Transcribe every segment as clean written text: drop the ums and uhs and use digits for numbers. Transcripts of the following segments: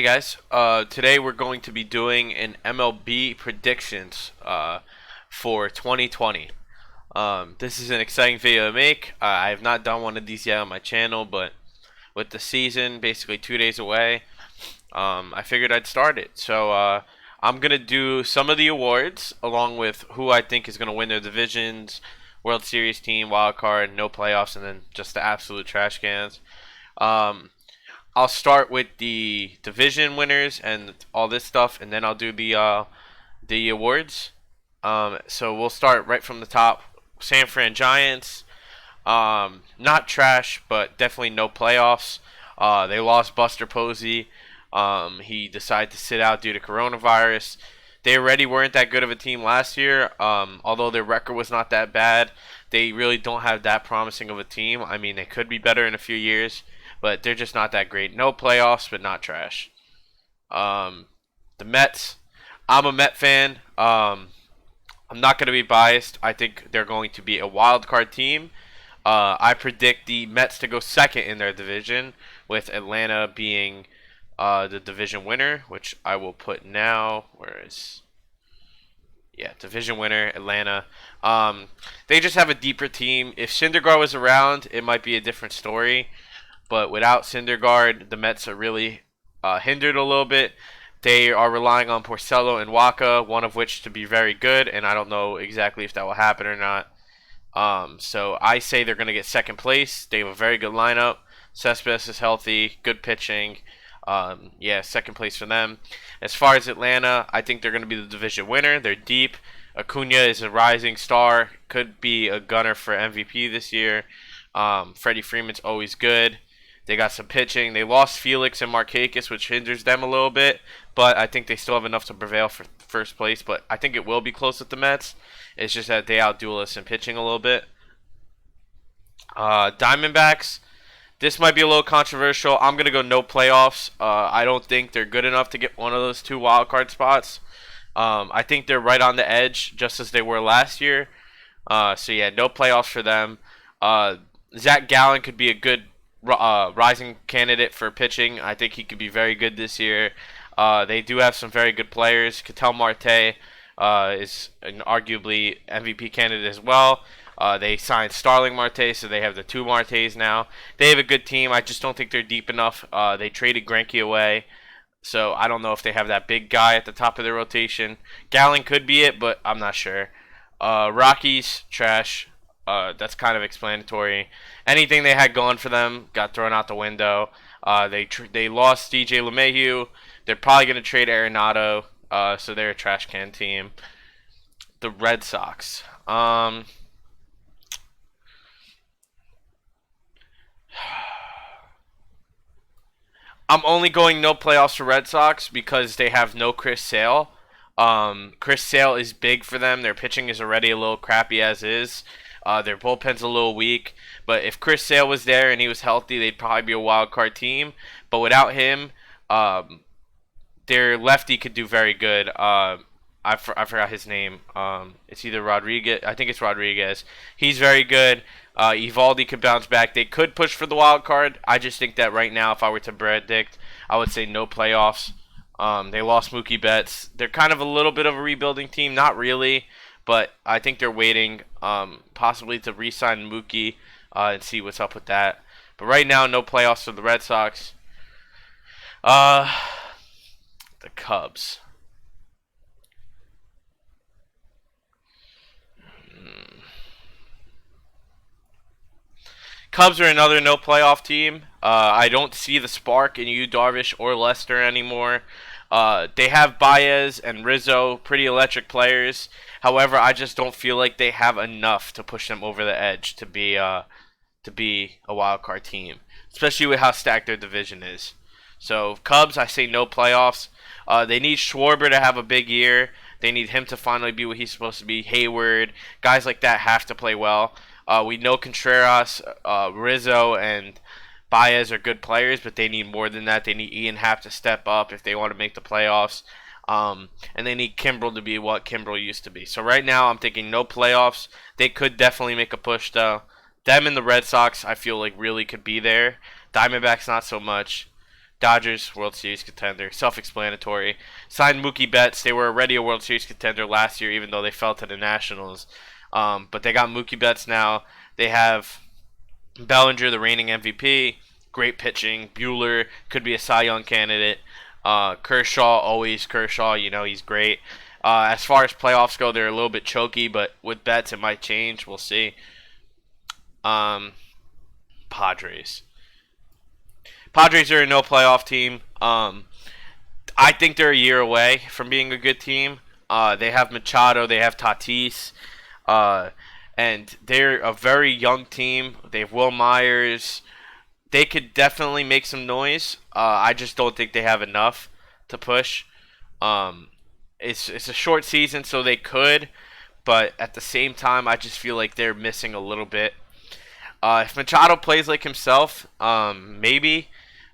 Hey guys, today we're going to be doing an MLB predictions for 2020. This is an exciting video to make. I have not done one of these yet on my channel, but with the season basically 2 days away, I figured I'd start it. So I'm gonna do some of the awards along with who I think is gonna win their divisions, World Series team, wild card, no playoffs, and then just the absolute trash cans. Um, I'll start with the division winners and all this stuff, and then I'll do the awards. So we'll start right from the top. San Fran Giants. Not trash, but definitely no playoffs. They lost Buster Posey. He decided to sit out due to coronavirus. They already weren't that good of a team last year. Although their record was not that bad, they really don't have that promising of a team. I mean, they could be better in a few years, but they're just not that great. No playoffs, but not trash. Um, the Mets. I'm a Met fan. I'm not going to be biased. I think they're going to be a wild card team. I predict the Mets to go second in their division, with Atlanta being the division winner, which I will put now. Where is division winner Atlanta. They just have a deeper team. If Syndergaard was around, it might be a different story. But without Syndergaard, the Mets are really hindered a little bit. They are relying on Porcello and Waka, one of which to be very good, and I don't know exactly if that will happen or not. So I say they're going to get second place. They have a very good lineup. Cespedes is healthy, good pitching. Second place for them. As far as Atlanta, I think they're going to be the division winner. They're deep. Acuna is a rising star, could be a gunner for MVP this year. Freddie Freeman's always good. They got some pitching. They lost Felix and Markakis, which hinders them a little bit, but I think they still have enough to prevail for first place. But I think it will be close with the Mets. It's just that they outduel us in pitching a little bit. Diamondbacks. This might be a little controversial. I'm going to go no playoffs. I don't think they're good enough to get one of those two wild card spots. I think they're right on the edge, just as they were last year. No playoffs for them. Zach Gallen could be a good rising candidate for pitching. I think he could be very good this year. They do have some very good players. Ketel Marte is an arguably MVP candidate as well. They signed Starling Marte, so they have the two Martes now. They have a good team. I just don't think they're deep enough. They traded Greinke away, so I don't know if they have that big guy at the top of their rotation. Gallen could be it, but I'm not sure. Rockies, trash. That's kind of explanatory. Anything they had going for them got thrown out the window. They lost DJ LeMahieu. They're probably going to trade Arenado, so they're a trash can team. The Red Sox. I'm only going no playoffs for Red Sox because they have no Chris Sale. Chris Sale is big for them. Their pitching is already a little crappy as is. Their bullpen's a little weak. But if Chris Sale was there and he was healthy, they'd probably be a wild card team. But without him, their lefty could do very good. I forgot his name. It's either Rodriguez. I think it's Rodriguez. He's very good. Evaldi could bounce back. They could push for the wild card. I just think that right now, if I were to predict, I would say no playoffs. They lost Mookie Betts. They're kind of a little bit of a rebuilding team. Not really, but I think they're waiting possibly to re-sign Mookie and see what's up with that. But right now, no playoffs for the Red Sox. The Cubs. Cubs are another no playoff team. I don't see the spark in Yu Darvish or Lester anymore. They have Baez and Rizzo, pretty electric players. However, I just don't feel like they have enough to push them over the edge to be a wild card team, especially with how stacked their division is. So Cubs, I say no playoffs. They need Schwarber to have a big year. They need him to finally be what he's supposed to be. Hayward, guys like that have to play well. We know Contreras, Rizzo, and Baez are good players, but they need more than that. They need Ian Happ to step up if they want to make the playoffs. And they need Kimbrel to be what Kimbrel used to be. So right now I'm thinking no playoffs. They could definitely make a push though. Them and the Red Sox I feel like really could be there. Diamondbacks not so much. Dodgers, World Series contender, self-explanatory. Signed Mookie Betts. They were already a World Series contender last year, even though they fell to the Nationals. But they got Mookie Betts now. They have Bellinger, the reigning MVP. Great pitching. Bueller could be a Cy Young candidate. Kershaw, always Kershaw. He's great. As far as playoffs go, they're a little bit choky, but with Betts, it might change. We'll see. Padres. Padres are a no playoff team. I think they're a year away from being a good team. They have Machado, they have Tatis, and they're a very young team. They have Will Myers. They could definitely make some noise. I just don't think they have enough to push. It's a short season, so they could, but at the same time, I just feel like they're missing a little bit. If Machado plays like himself, maybe.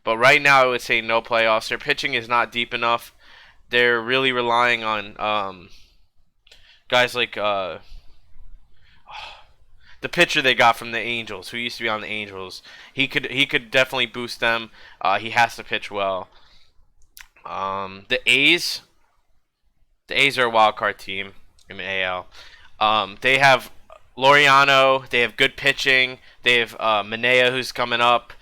But right now, I would say no playoffs. Their pitching is not deep enough. They're really relying on guys like the pitcher they got from the Angels, who used to be on the Angels. He could definitely boost them. He has to pitch well. The A's. The A's are a wild card team in the AL. They have Laureano. They have good pitching. They have Manea, who's coming up.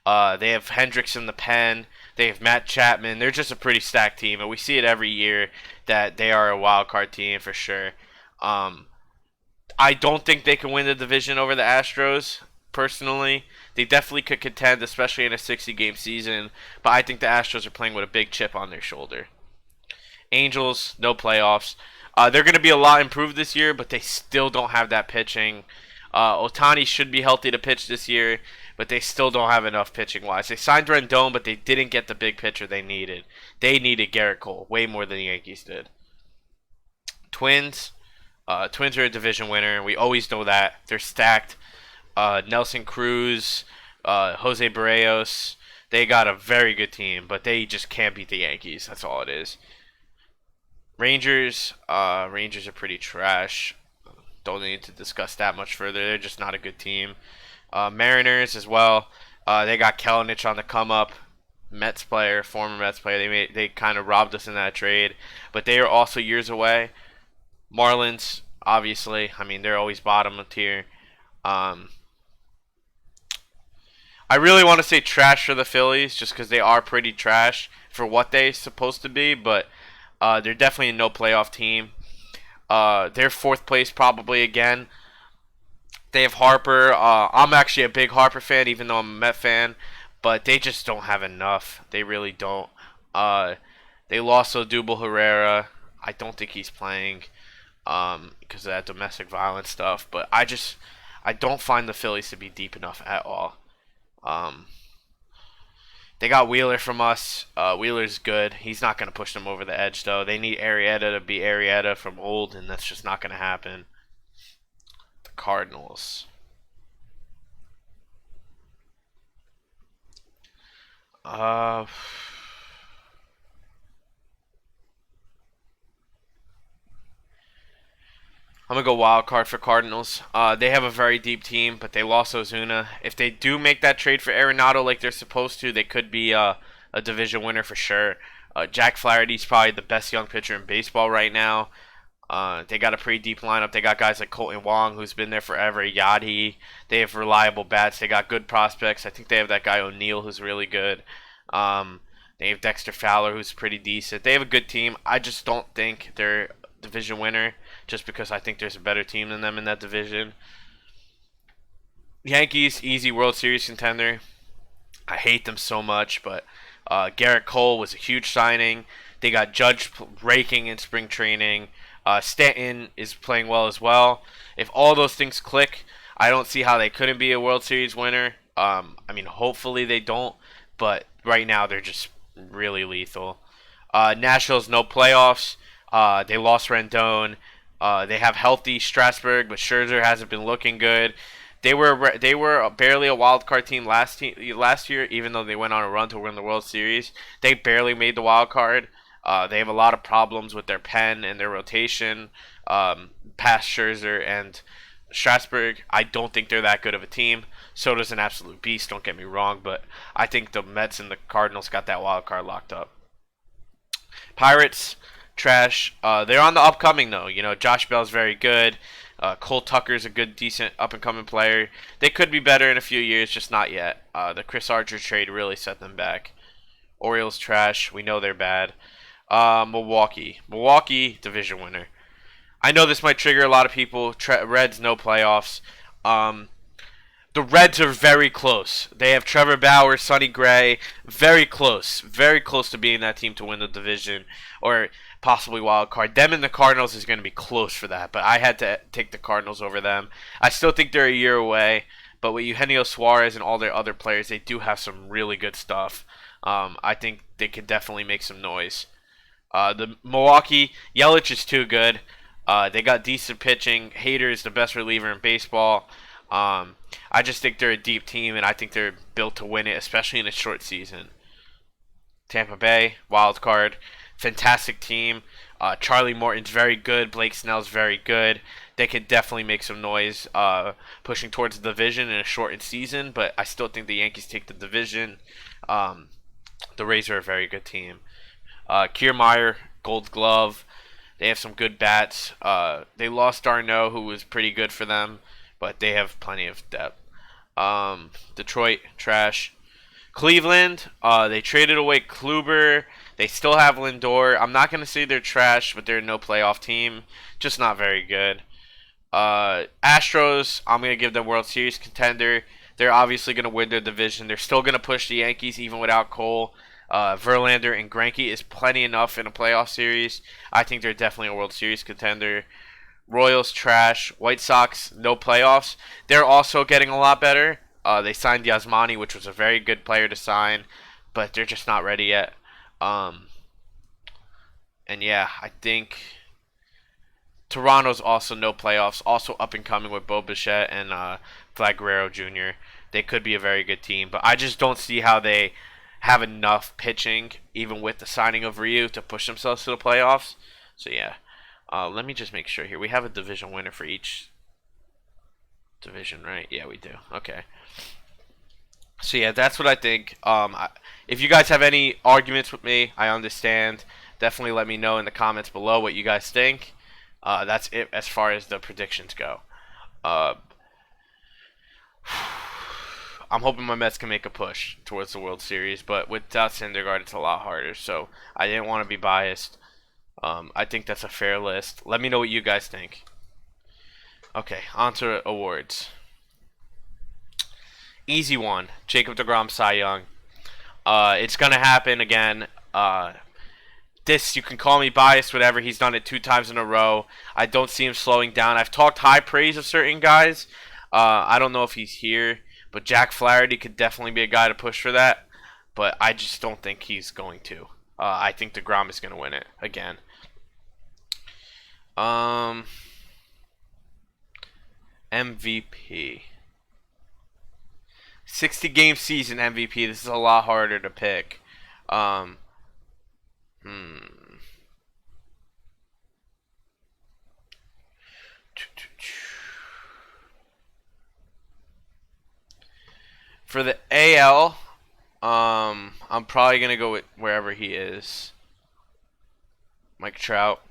They have Hendricks in the pen. They have Matt Chapman. They're just a pretty stacked team, and we see it every year that they are a wild card team for sure. I don't think they can win the division over the Astros, personally. They definitely could contend, especially in a 60-game season, but I think the Astros are playing with a big chip on their shoulder. Angels, no playoffs. They're going to be a lot improved this year, but they still don't have that pitching. Ohtani should be healthy to pitch this year, but they still don't have enough pitching-wise. They signed Rendon, but they didn't get the big pitcher they needed. They needed Garrett Cole way more than the Yankees did. Twins. Twins are a division winner. We always know that. They're stacked. Nelson Cruz, Jose Barrios. They got a very good team, but they just can't beat the Yankees. That's all it is. Rangers. Rangers are pretty trash. Don't need to discuss that much further. They're just not a good team. Mariners as well. They got Kelenic on the come up. Mets player, former Mets player. They kind of robbed us in that trade, but they are also years away. Marlins, obviously. I mean, they're always bottom of tier. I really want to say trash for the Phillies, just because they are pretty trash for what they're supposed to be, but they're definitely a no playoff team. They're fourth place probably again. They have Harper. I'm actually a big Harper fan, even though I'm a Met fan, but they just don't have enough. They really don't. They lost Odubel Herrera. I don't think he's playing because of that domestic violence stuff, but I don't find the Phillies to be deep enough at all. They got Wheeler from us. Wheeler's good. He's not going to push them over the edge, though. They need Arrieta to be Arrieta from old, and that's just not going to happen. The Cardinals. I'm going to go wild card for Cardinals. They have a very deep team, but they lost Ozuna. If they do make that trade for Arenado like they're supposed to, they could be a division winner for sure. Jack Flaherty's probably the best young pitcher in baseball right now. They got a pretty deep lineup. They got guys like Colton Wong, who's been there forever, Yadi. They have reliable bats. They got good prospects. I think they have that guy O'Neill, who's really good. They have Dexter Fowler, who's pretty decent. They have a good team. I just don't think they're a division winner, just because I think there's a better team than them in that division. Yankees, easy World Series contender. I hate them so much, but Garrett Cole was a huge signing. They got Judge raking in spring training. Stanton is playing well as well. If all those things click, I don't see how they couldn't be a World Series winner. I mean, hopefully they don't, but right now they're just really lethal. Nationals, no playoffs. They lost Rendon. They have healthy Strasburg, but Scherzer hasn't been looking good. They were barely a wild card team last year, even though they went on a run to win the World Series. They barely made the wild card. They have a lot of problems with their pen and their rotation, past Scherzer and Strasburg. I don't think they're that good of a team. Soto's an absolute beast, don't get me wrong, but I think the Mets and the Cardinals got that wild card locked up. Pirates, trash. They're on the upcoming, though. You know, Josh Bell's very good. Cole Tucker's a good, decent, up-and-coming player. They could be better in a few years, just not yet. The Chris Archer trade really set them back. Orioles, trash. We know they're bad. Milwaukee. Milwaukee, division winner. I know this might trigger a lot of people. Reds, no playoffs. The Reds are very close. They have Trevor Bauer, Sonny Gray, very close to being that team to win the division or possibly wild card. Them and the Cardinals is going to be close for that, but I had to take the Cardinals over them. I still think they're a year away, but with Eugenio Suarez and all their other players, they do have some really good stuff. I think they could definitely make some noise. The Milwaukee, Yelich is too good. They got decent pitching. Hader is the best reliever in baseball. I just think they're a deep team, and I think they're built to win it, especially in a short season. Tampa Bay, wild card, fantastic team. Charlie Morton's very good. Blake Snell's very good. They could definitely make some noise pushing towards the division in a shortened season, but I still think the Yankees take the division. The Rays are a very good team. Kiermaier, Gold Glove. They have some good bats. They lost Darno, who was pretty good for them, but they have plenty of depth. Detroit, trash. Cleveland, they traded away Kluber. They still have Lindor. I'm not going to say they're trash, but they're no playoff team. Just not very good. Astros, I'm going to give them World Series contender. They're obviously going to win their division. They're still going to push the Yankees even without Cole. Verlander and Greinke is plenty enough in a playoff series. I think they're definitely a World Series contender. Royals, trash. White Sox, no playoffs. They're also getting a lot better. They signed Yasmani, which was a very good player to sign, but they're just not ready yet. And yeah, I think Toronto's also no playoffs. Also up and coming with Bo Bichette and Vlad Guerrero Jr. They could be a very good team, but I just don't see how they have enough pitching, even with the signing of Ryu, to push themselves to the playoffs. So yeah. Let me just make sure here. We have a division winner for each division, right? Yeah, we do. Okay. So yeah, that's what I think. If you guys have any arguments with me, I understand. Definitely let me know in the comments below what you guys think. That's it as far as the predictions go. I'm hoping my Mets can make a push towards the World Series, but without Syndergaard, it's a lot harder. So I didn't want to be biased. I think that's a fair list. Let me know what you guys think. Okay, on to awards. Easy one. Jacob deGrom Cy Young. It's going to happen again. You can call me biased, whatever. He's done it 2 times in a row. I don't see him slowing down. I've talked high praise of certain guys. I don't know if he's here, but Jack Flaherty could definitely be a guy to push for that. But I just don't think he's going to. I think deGrom is going to win it again. MVP. 60-game season MVP. This is a lot harder to pick. For the AL, I'm probably going to go with wherever he is. Mike Trout.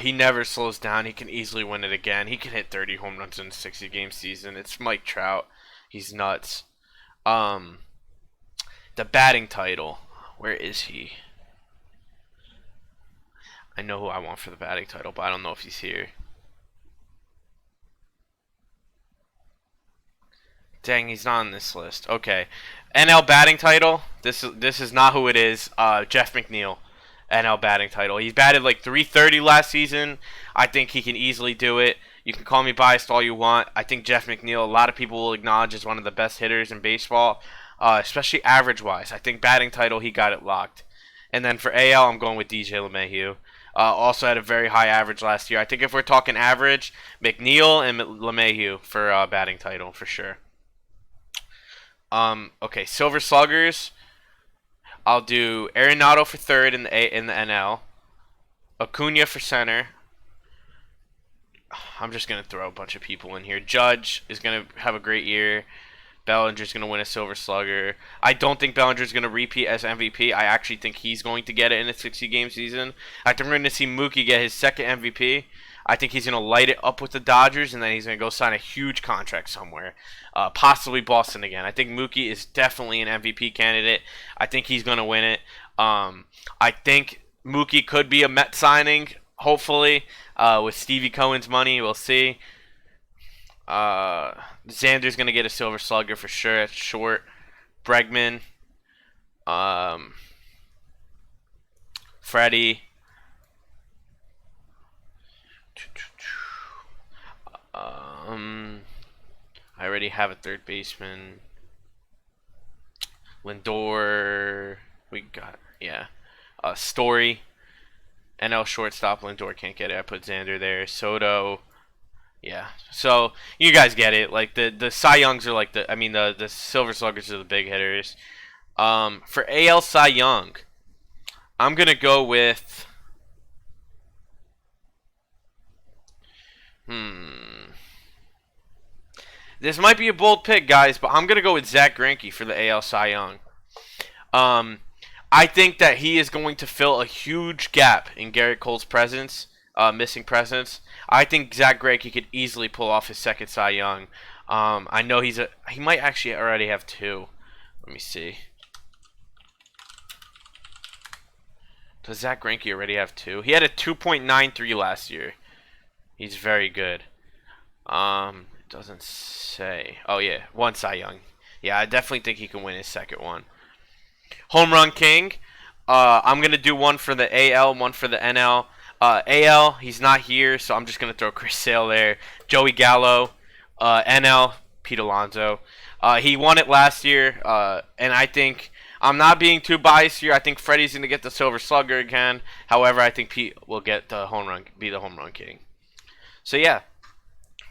He never slows down. He can easily win it again. He can hit 30 home runs in a 60-game season. It's Mike Trout. He's nuts. The batting title. Where is he? I know who I want for the batting title, but I don't know if he's here. Dang, he's not on this list. Okay. NL batting title. This is not who it is. Jeff McNeil. NL batting title. He's batted like .330 last season. I think he can easily do it. You can call me biased all you want. I think Jeff McNeil, a lot of people will acknowledge, is one of the best hitters in baseball, especially average-wise. I think batting title, he got it locked. And then for AL, I'm going with DJ LeMahieu. Also had a very high average last year. I think if we're talking average, McNeil and LeMahieu for batting title for sure. Okay, Silver Sluggers. I'll do Arenado for third in the NL. Acuna for center. I'm just gonna throw a bunch of people in here. Judge is gonna have a great year. Bellinger's going to win a Silver Slugger. I don't think Bellinger's going to repeat as MVP. I actually think he's going to get it in a 60-game season. I think we're going to see Mookie get his second MVP. I think he's going to light it up with the Dodgers, and then he's going to go sign a huge contract somewhere. Possibly Boston again. I think Mookie is definitely an MVP candidate. I think he's going to win it. I think Mookie could be a Met signing, hopefully, with Stevie Cohen's money. We'll see. Xander's gonna get a Silver Slugger for sure. It's short. Bregman, Freddie, I already have a third baseman. Lindor, we got Story, NL shortstop. Lindor can't get it. I put Xander there. Soto. Yeah, so you guys get it. Like the Cy Youngs are like the Silver Sluggers are the big hitters. For AL Cy Young, I'm gonna go with This might be a bold pick, guys, but I'm gonna go with Zach Greinke for the AL Cy Young. I think that he is going to fill a huge gap in Garrett Cole's presence, missing presence. I think Zach Greinke could easily pull off his second Cy Young. I know he might actually already have two. Let me see. Does Zach Greinke already have two? He had a 2.93 last year. He's very good. It doesn't say. Oh yeah, one Cy Young. Yeah, I definitely think he can win his second one. Home Run King. I'm gonna do one for the AL, one for the NL. AL, he's not here, so I'm just going to throw Chris Sale there. Joey Gallo. NL, Pete Alonso. He won it last year, and I think I'm not being too biased here. I think Freddie's going to get the Silver Slugger again. However, I think Pete will get the be the Home Run King. So, yeah,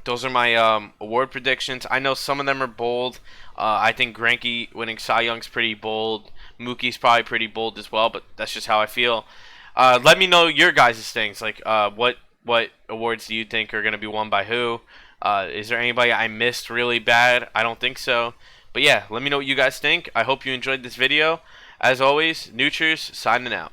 those are my award predictions. I know some of them are bold. I think Greinke winning Cy Young's pretty bold. Mookie's probably pretty bold as well, but that's just how I feel. Let me know your guys' things. Like, what awards do you think are going to be won by who? Is there anybody I missed really bad? I don't think so. But yeah, let me know what you guys think. I hope you enjoyed this video. As always, Neutrers signing out.